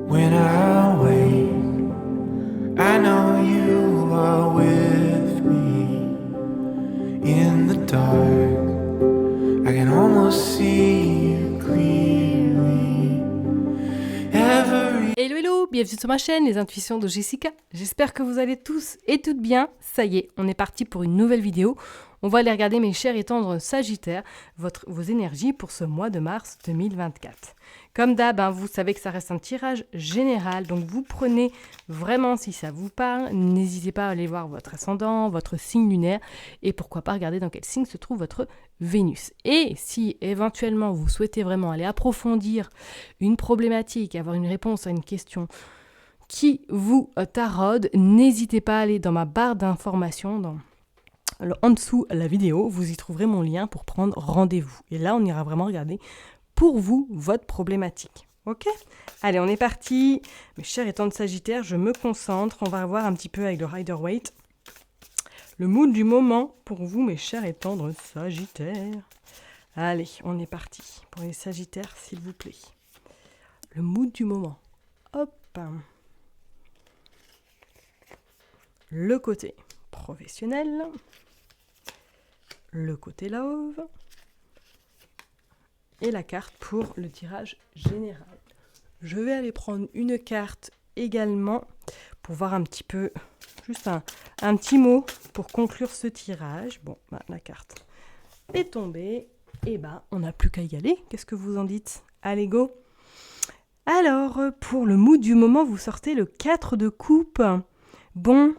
When I wake, I know you are with me. In the dark, I can almost see you clearly. Hello hello, bienvenue sur ma chaîne Les Intuitions de Jessica. J'espère que vous allez tous et toutes bien. Ça y est, on est parti pour une nouvelle vidéo. On va aller regarder mes chers et tendres Sagittaires, vos énergies pour ce mois de mars 2024. Comme d'hab, vous savez que ça reste un tirage général, donc vous prenez vraiment si ça vous parle. N'hésitez pas à aller voir votre ascendant, votre signe lunaire et pourquoi pas regarder dans quel signe se trouve votre Vénus. Et si éventuellement vous souhaitez vraiment aller approfondir une problématique, avoir une réponse à une question qui vous taraude, n'hésitez pas à aller dans ma barre d'informations, en dessous la vidéo, vous y trouverez mon lien pour prendre rendez-vous. Et là, on ira vraiment regarder pour vous votre problématique. Ok ? Allez, on est parti. Mes chers et tendres Sagittaires, je me concentre. On va voir un petit peu avec le Rider-Waite le mood du moment pour vous, mes chers et tendres Sagittaires. Allez, on est parti. Pour les Sagittaires, s'il vous plaît. Le mood du moment. Hop. Le côté professionnel. Le côté love et la carte pour le tirage général. Je vais aller prendre une carte également pour voir un petit peu, juste un petit mot pour conclure ce tirage. Bon, la carte est tombée et on n'a plus qu'à y aller. Qu'est-ce que vous en dites ? Allez, go ! Alors, pour le mood du moment, vous sortez le 4 de coupe. Bon.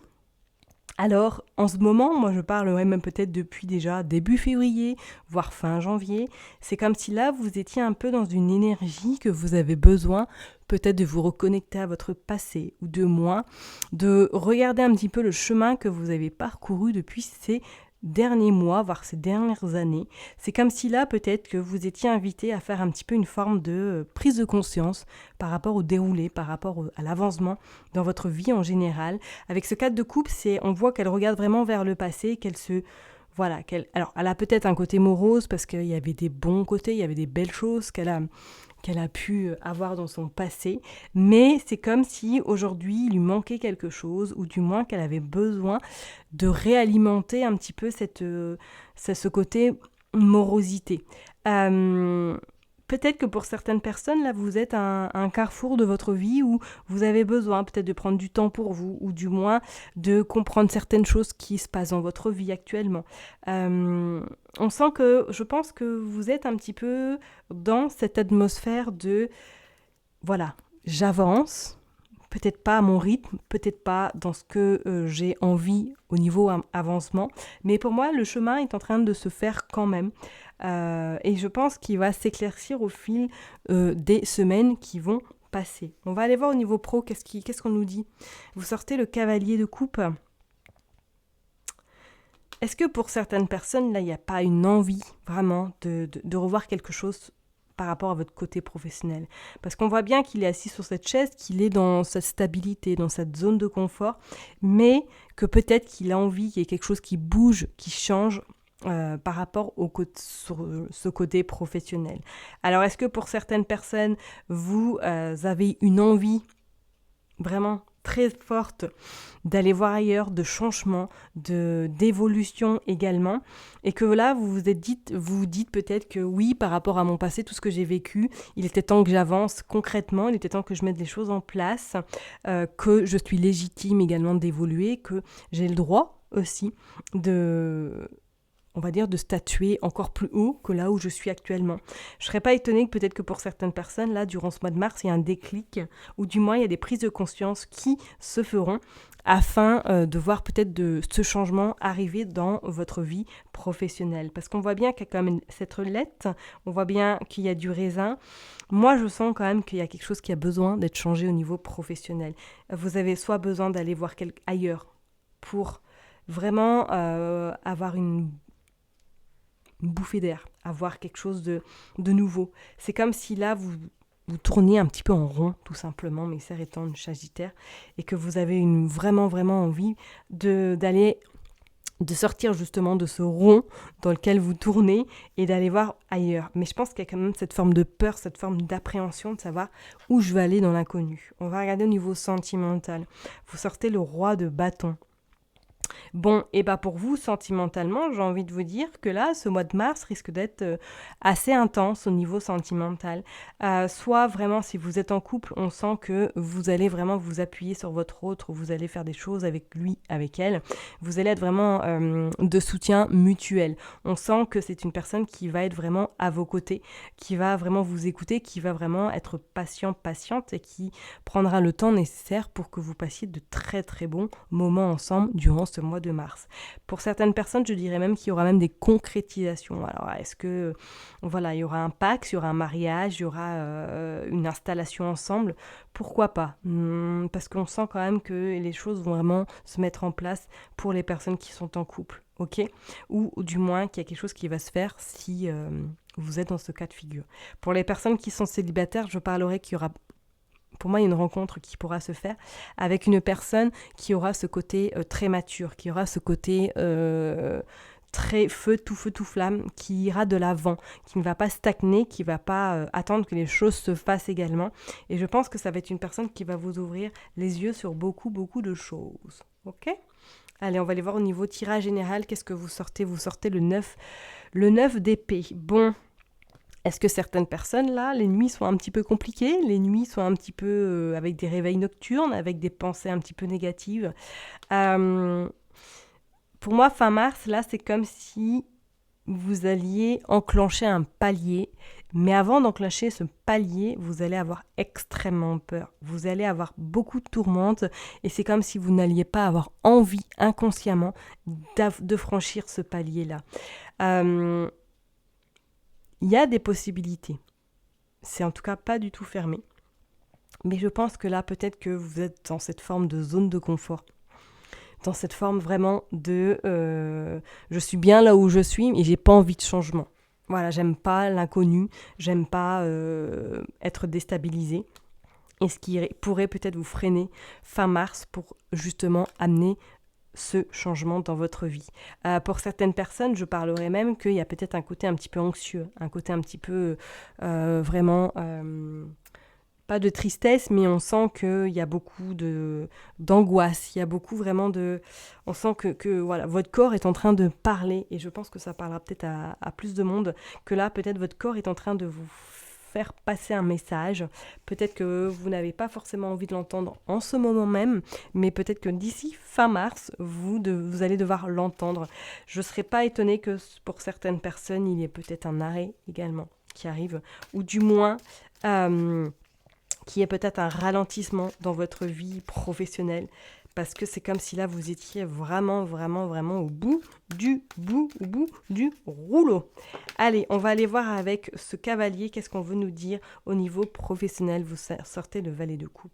Alors, en ce moment, moi je parle même peut-être depuis déjà début février, voire fin janvier, c'est comme si là vous étiez un peu dans une énergie que vous avez besoin peut-être de vous reconnecter à votre passé ou de moins, de regarder un petit peu le chemin que vous avez parcouru depuis ces derniers mois, voire ces dernières années. C'est comme si là peut-être que vous étiez invité à faire un petit peu une forme de prise de conscience par rapport au déroulé, par rapport à l'avancement dans votre vie en général. Avec ce 4 de coupe, on voit qu'elle regarde vraiment vers le passé, alors elle a peut-être un côté morose parce qu'il y avait des bons côtés, il y avait des belles choses qu'elle a pu avoir dans son passé, mais c'est comme si aujourd'hui il lui manquait quelque chose, ou du moins qu'elle avait besoin de réalimenter un petit peu ce côté morosité. Peut-être que pour certaines personnes, là, vous êtes à un carrefour de votre vie où vous avez besoin peut-être de prendre du temps pour vous, ou du moins de comprendre certaines choses qui se passent dans votre vie actuellement. Je pense que vous êtes un petit peu dans cette atmosphère de, voilà, j'avance, peut-être pas à mon rythme, peut-être pas dans ce que j'ai envie au niveau avancement, mais pour moi, le chemin est en train de se faire quand même. Et je pense qu'il va s'éclaircir au fil des semaines qui vont passer. On va aller voir au niveau pro, qu'est-ce qu'on nous dit ? Vous sortez le cavalier de coupe. Est-ce que pour certaines personnes, là, il n'y a pas une envie vraiment de revoir quelque chose par rapport à votre côté professionnel ? Parce qu'on voit bien qu'il est assis sur cette chaise, qu'il est dans sa stabilité, dans cette zone de confort, mais que peut-être qu'il a envie qu'il y ait quelque chose qui bouge, qui change par rapport sur ce côté professionnel. Alors, est-ce que pour certaines personnes, vous avez une envie vraiment très forte d'aller voir ailleurs, de changement, d'évolution également, et que là, vous vous dites peut-être que oui, par rapport à mon passé, tout ce que j'ai vécu, il était temps que j'avance concrètement, il était temps que je mette les choses en place, que je suis légitime également d'évoluer, que j'ai le droit aussi on va dire, de statuer encore plus haut que là où je suis actuellement. Je ne serais pas étonnée que peut-être que pour certaines personnes, là, durant ce mois de mars, il y a un déclic, ou du moins il y a des prises de conscience qui se feront afin de voir peut-être ce changement arriver dans votre vie professionnelle. Parce qu'on voit bien qu'il y a quand même cette roulette, on voit bien qu'il y a du raisin. Moi, je sens quand même qu'il y a quelque chose qui a besoin d'être changé au niveau professionnel. Vous avez soit besoin d'aller voir ailleurs pour vraiment avoir une bouffée d'air, avoir quelque chose de nouveau. C'est comme si là, vous tournez un petit peu en rond, tout simplement, mes chers et tendres Sagittaires, et que vous avez vraiment, vraiment envie d'aller de sortir justement de ce rond dans lequel vous tournez et d'aller voir ailleurs. Mais je pense qu'il y a quand même cette forme de peur, cette forme d'appréhension de savoir où je vais aller dans l'inconnu. On va regarder au niveau sentimental. Vous sortez le roi de bâton. Bon, et bah pour vous, sentimentalement, j'ai envie de vous dire que là, ce mois de mars risque d'être assez intense au niveau sentimental. Soit vraiment, si vous êtes en couple, on sent que vous allez vraiment vous appuyer sur votre autre, vous allez faire des choses avec lui, avec elle. Vous allez être vraiment de soutien mutuel. On sent que c'est une personne qui va être vraiment à vos côtés, qui va vraiment vous écouter, qui va vraiment être patiente et qui prendra le temps nécessaire pour que vous passiez de très très bons moments ensemble durant ce mois de mars. Pour certaines personnes, je dirais même qu'il y aura même des concrétisations. Alors, est-ce que, voilà, il y aura un Pacs, il y aura un mariage, il y aura une installation ensemble? Pourquoi pas? Parce qu'on sent quand même que les choses vont vraiment se mettre en place pour les personnes qui sont en couple, ok? Ou du moins qu'il y a quelque chose qui va se faire si vous êtes dans ce cas de figure. Pour les personnes qui sont célibataires, je parlerai qu'il y aura... Pour moi, il y a une rencontre qui pourra se faire avec une personne qui aura ce côté très mature, qui aura ce côté très feu, tout flamme, qui ira de l'avant, qui ne va pas stagner, qui ne va pas attendre que les choses se fassent également. Et je pense que ça va être une personne qui va vous ouvrir les yeux sur beaucoup de choses. Ok ? Allez, on va aller voir au niveau tirage général. Qu'est-ce que vous sortez? Vous sortez le 9 d'épée. Bon... Est-ce que certaines personnes, là, les nuits sont un petit peu compliquées, les nuits sont un petit peu avec des réveils nocturnes, avec des pensées un petit peu négatives. Pour moi, fin mars, là, c'est comme si vous alliez enclencher un palier. Mais avant d'enclencher ce palier, vous allez avoir extrêmement peur. Vous allez avoir beaucoup de tourmentes et c'est comme si vous n'alliez pas avoir envie inconsciemment de franchir ce palier-là. Il y a des possibilités. C'est en tout cas pas du tout fermé. Mais je pense que là, peut-être que vous êtes dans cette forme de zone de confort. Dans cette forme vraiment de je suis bien là où je suis et j'ai pas envie de changement. Voilà, j'aime pas l'inconnu, j'aime pas être déstabilisée. Et ce qui pourrait peut-être vous freiner fin mars pour justement amener ce changement dans votre vie. Pour certaines personnes, je parlerai même qu'il y a peut-être un côté un petit peu anxieux, un côté un petit peu vraiment, pas de tristesse, mais on sent qu'il y a beaucoup d'angoisse, il y a beaucoup vraiment de... On sent que voilà, votre corps est en train de parler, et je pense que ça parlera peut-être à plus de monde, que là, peut-être votre corps est en train de vous faire passer un message. Peut-être que vous n'avez pas forcément envie de l'entendre en ce moment même, mais peut-être que d'ici fin mars, vous allez devoir l'entendre. Je ne serais pas étonnée que pour certaines personnes, il y ait peut-être un arrêt également qui arrive, ou du moins qu'il y ait peut-être un ralentissement dans votre vie professionnelle, parce que c'est comme si là, vous étiez vraiment au bout du rouleau. Allez, on va aller voir avec ce cavalier, qu'est-ce qu'on veut nous dire au niveau professionnel. Vous sortez le valet de coupe.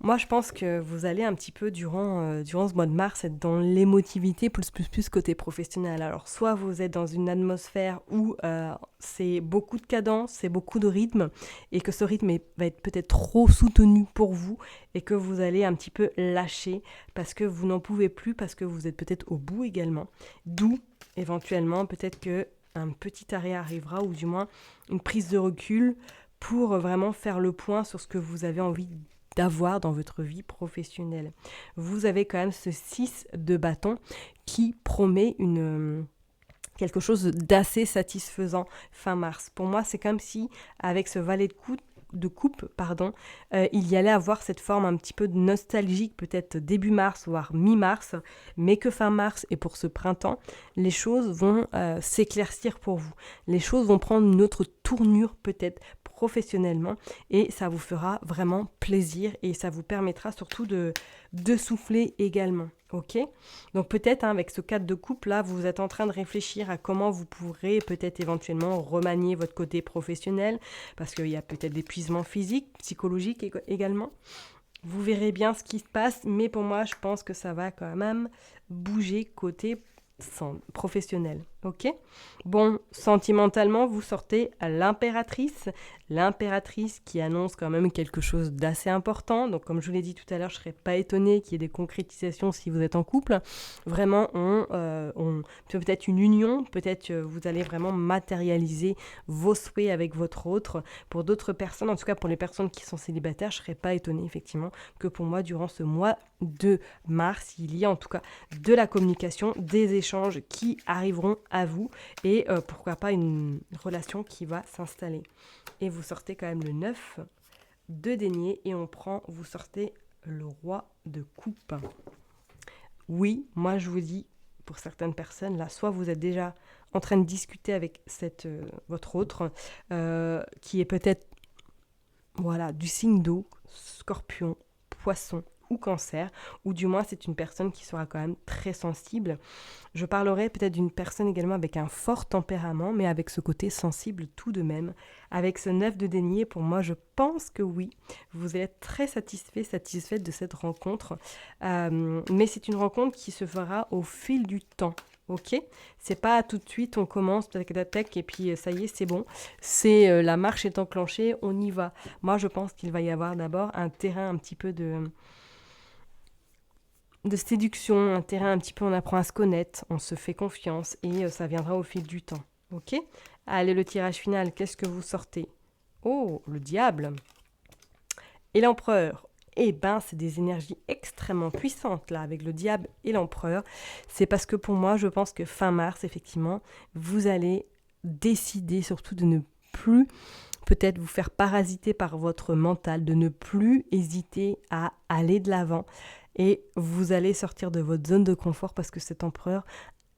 Moi, je pense que vous allez un petit peu, durant ce mois de mars, être dans l'émotivité plus côté professionnel. Alors, soit vous êtes dans une atmosphère où c'est beaucoup de cadence, c'est beaucoup de rythme, et que ce rythme va être peut-être trop soutenu pour vous, et que vous allez un petit peu lâcher, parce que vous n'en pouvez plus, parce que vous êtes peut-être au bout également. D'où, éventuellement, peut-être qu'un petit arrêt arrivera, ou du moins une prise de recul, pour vraiment faire le point sur ce que vous avez envie d'avoir dans votre vie professionnelle. Vous avez quand même ce 6 de bâton qui promet quelque chose d'assez satisfaisant fin mars. Pour moi, c'est comme si, avec ce valet de coupe, il y allait avoir cette forme un petit peu nostalgique, peut-être début mars, voire mi-mars, mais que fin mars et pour ce printemps, les choses vont s'éclaircir pour vous. Les choses vont prendre une autre tournure peut-être professionnellement, et ça vous fera vraiment plaisir et ça vous permettra surtout de souffler également. Ok ? Donc peut-être avec ce 4 de coupe là, vous êtes en train de réfléchir à comment vous pourrez peut-être éventuellement remanier votre côté professionnel, parce qu'il y a peut-être d'épuisement physique, psychologique également. Vous verrez bien ce qui se passe, mais pour moi, je pense que ça va quand même bouger côté professionnel. Ok. Bon, sentimentalement, vous sortez l'impératrice. L'impératrice qui annonce quand même quelque chose d'assez important. Donc, comme je vous l'ai dit tout à l'heure, je ne serais pas étonnée qu'il y ait des concrétisations si vous êtes en couple. Vraiment, on peut-être une union, peut-être vous allez vraiment matérialiser vos souhaits avec votre autre. Pour d'autres personnes, en tout cas pour les personnes qui sont célibataires, je ne serais pas étonnée effectivement que pour moi, durant ce mois de mars, il y a en tout cas de la communication, des échanges qui arriveront à vous et pourquoi pas une relation qui va s'installer. Et vous sortez quand même le 9 de denier et vous sortez le roi de coupe. Oui, moi je vous dis, pour certaines personnes, là, soit vous êtes déjà en train de discuter avec votre autre, qui est peut-être du signe d'eau, scorpion, poisson ou cancer, ou du moins c'est une personne qui sera quand même très sensible. Je parlerai peut-être d'une personne également avec un fort tempérament, mais avec ce côté sensible tout de même. Avec ce 9 de denier, pour moi, je pense que oui, vous allez être très satisfaite de cette rencontre. Mais c'est une rencontre qui se fera au fil du temps. Ok, c'est pas tout de suite, on commence, tac, et puis ça y est, c'est bon. C'est la marche est enclenchée, on y va. Moi, je pense qu'il va y avoir d'abord un terrain un petit peu de séduction, un terrain un petit peu, on apprend à se connaître, on se fait confiance et ça viendra au fil du temps. Ok ? Allez, le tirage final, qu'est-ce que vous sortez ? Oh, le diable et l'empereur. Eh ben, c'est des énergies extrêmement puissantes, là, avec le diable et l'empereur. C'est parce que pour moi, je pense que fin mars, effectivement, vous allez décider surtout de ne plus peut-être vous faire parasiter par votre mental, de ne plus hésiter à aller de l'avant. Et vous allez sortir de votre zone de confort parce que cet empereur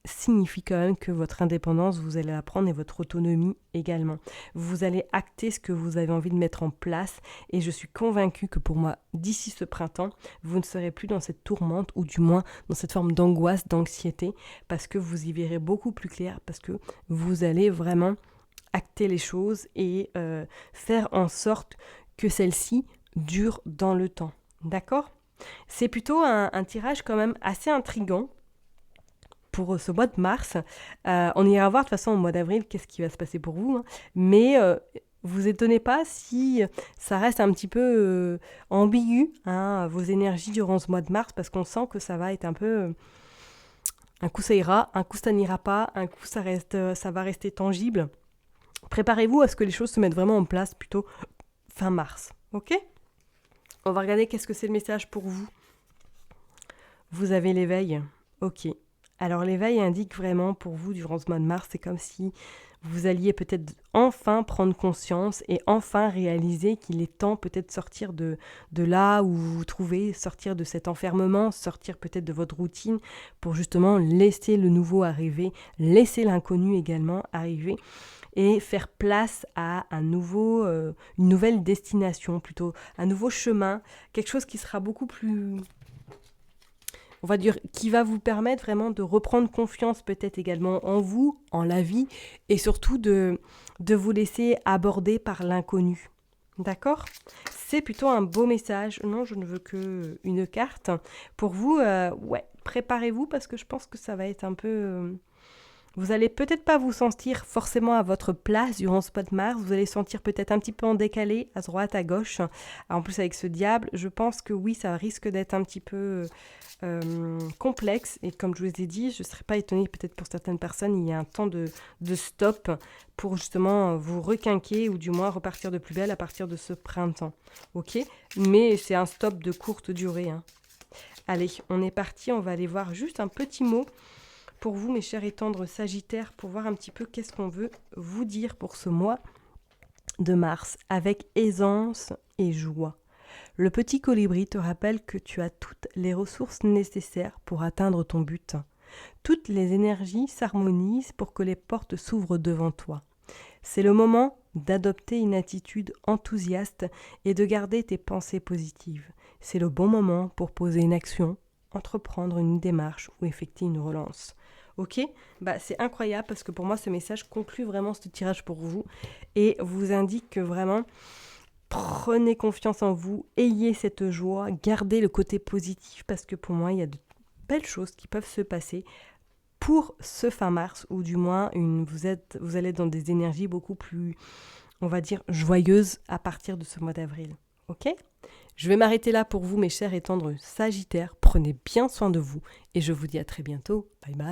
signifie quand même que votre indépendance, vous allez la prendre et votre autonomie également. Vous allez acter ce que vous avez envie de mettre en place et je suis convaincue que pour moi, d'ici ce printemps, vous ne serez plus dans cette tourmente ou du moins dans cette forme d'angoisse, d'anxiété parce que vous y verrez beaucoup plus clair, parce que vous allez vraiment acter les choses et faire en sorte que celles-ci durent dans le temps. D'accord ? C'est plutôt un tirage quand même assez intriguant pour ce mois de mars. On ira voir de toute façon au mois d'avril qu'est-ce qui va se passer pour vous. Hein. Mais vous étonnez pas si ça reste un petit peu ambigu, vos énergies durant ce mois de mars, parce qu'on sent que ça va être un peu... un coup ça ira, un coup ça n'ira pas, un coup ça va rester tangible. Préparez-vous à ce que les choses se mettent vraiment en place plutôt fin mars. Ok ? On va regarder qu'est-ce que c'est le message pour vous. Vous avez l'éveil. Ok. Alors l'éveil indique vraiment pour vous durant ce mois de mars, c'est comme si vous alliez peut-être enfin prendre conscience et enfin réaliser qu'il est temps peut-être de sortir de là où vous vous trouvez, sortir de cet enfermement, sortir peut-être de votre routine pour justement laisser le nouveau arriver, laisser l'inconnu également arriver et faire place à une nouvelle destination, plutôt un nouveau chemin, quelque chose qui sera beaucoup plus... on va dire, qui va vous permettre vraiment de reprendre confiance peut-être également en vous, en la vie, et surtout de vous laisser aborder par l'inconnu. D'accord ? C'est plutôt un beau message. Non, je ne veux qu'une carte. Pour vous, préparez-vous parce que je pense que ça va être un peu... Vous allez peut-être pas vous sentir forcément à votre place durant ce mois de mars. Vous allez sentir peut-être un petit peu en décalé, à droite, à gauche. En plus, avec ce diable, je pense que oui, ça risque d'être un petit peu complexe. Et comme je vous ai dit, je ne serais pas étonnée, peut-être pour certaines personnes, il y a un temps de stop pour justement vous requinquer ou du moins repartir de plus belle à partir de ce printemps. Ok ? Mais c'est un stop de courte durée. Allez, on est parti. On va aller voir juste un petit mot pour vous, mes chers et tendres Sagittaires, pour voir un petit peu qu'est-ce qu'on veut vous dire pour ce mois de mars, avec aisance et joie. Le petit colibri te rappelle que tu as toutes les ressources nécessaires pour atteindre ton but. Toutes les énergies s'harmonisent pour que les portes s'ouvrent devant toi. C'est le moment d'adopter une attitude enthousiaste et de garder tes pensées positives. C'est le bon moment pour poser une action, entreprendre une démarche ou effectuer une relance. Ok ? C'est incroyable parce que pour moi, ce message conclut vraiment ce tirage pour vous et vous indique que vraiment, prenez confiance en vous, ayez cette joie, gardez le côté positif parce que pour moi, il y a de belles choses qui peuvent se passer pour ce fin mars, ou du moins vous allez être dans des énergies beaucoup plus, on va dire, joyeuses à partir de ce mois d'avril. Ok ? Je vais m'arrêter là pour vous, mes chers et tendres Sagittaires. Prenez bien soin de vous et je vous dis à très bientôt. Bye bye.